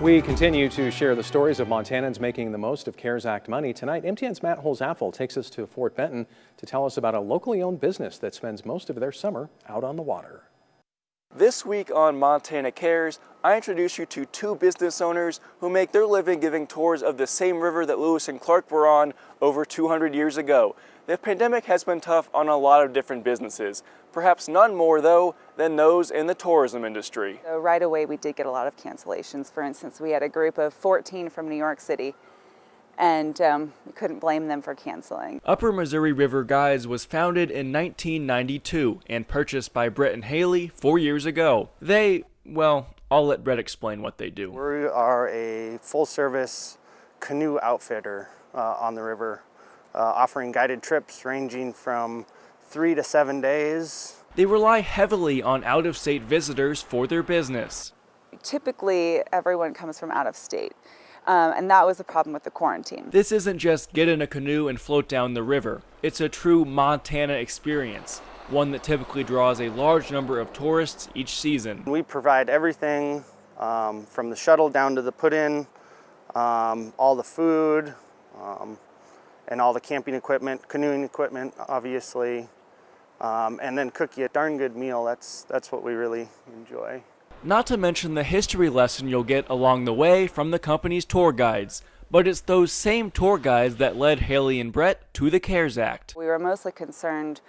We continue to share the stories of Montanans making the most of CARES Act money. Tonight, MTN's Matt Holzappel takes us to Fort Benton to tell us about a locally owned business that spends most of their summer out on the water. This week on Montana Cares, I introduce you to two business owners who make their living giving tours of the same river that Lewis and Clark were on over 200 years ago. The pandemic has been tough on a lot of different businesses, perhaps none more though than those in the tourism industry. So right away we did get a lot of cancellations. For instance, we had a group of 14 from New York City, and we couldn't blame them for canceling. Upper Missouri River Guides was founded in 1992 and purchased by Brett and Haley 4 years ago. Well, I'll let Brett explain what they do. We are a full-service canoe outfitter on the river, offering guided trips ranging from 3 to 7 days. They rely heavily on out-of-state visitors for their business. Typically, everyone comes from out of state. And that was the problem with the quarantine. This isn't just get in a canoe and float down the river. It's a true Montana experience, one that typically draws a large number of tourists each season. We provide everything from the shuttle down to the put-in, all the food, and all the camping equipment, canoeing equipment, obviously, and then cook you a darn good meal. That's what we really enjoy. Not to mention the history lesson you'll get along the way from the company's tour guides. But it's those same tour guides that led Haley and Brett to the CARES Act. We were mostly concerned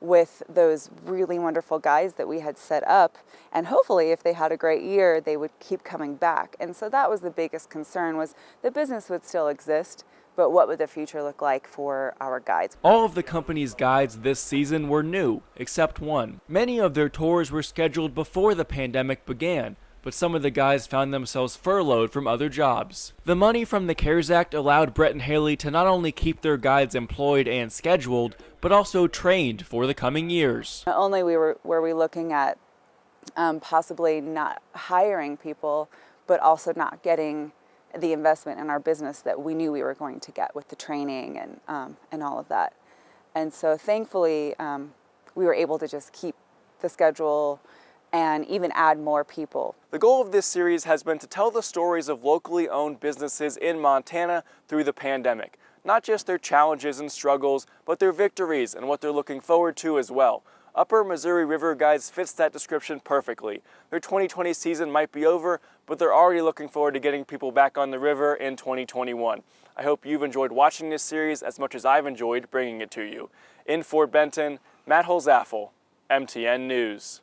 with those really wonderful guides that we had set up, and hopefully if they had a great year they would keep coming back. And so that was the biggest concern, was the business would still exist, but what would the future look like for our guides? All of the company's guides this season were new, except one. Many of their tours were scheduled before the pandemic began, but some of the guys found themselves furloughed from other jobs. The money from the CARES Act allowed Brett and Haley to not only keep their guides employed and scheduled, but also trained for the coming years. Not only were we looking at possibly not hiring people, but also not getting the investment in our business that we knew we were going to get with the training and all of that. And so thankfully, we were able to just keep the schedule and even add more people. The goal of this series has been to tell the stories of locally owned businesses in Montana through the pandemic. Not just their challenges and struggles, but their victories and what they're looking forward to as well. Upper Missouri River Guides fits that description perfectly. Their 2020 season might be over, but they're already looking forward to getting people back on the river in 2021. I hope you've enjoyed watching this series as much as I've enjoyed bringing it to you. In Fort Benton, Matt Holzappel, MTN News.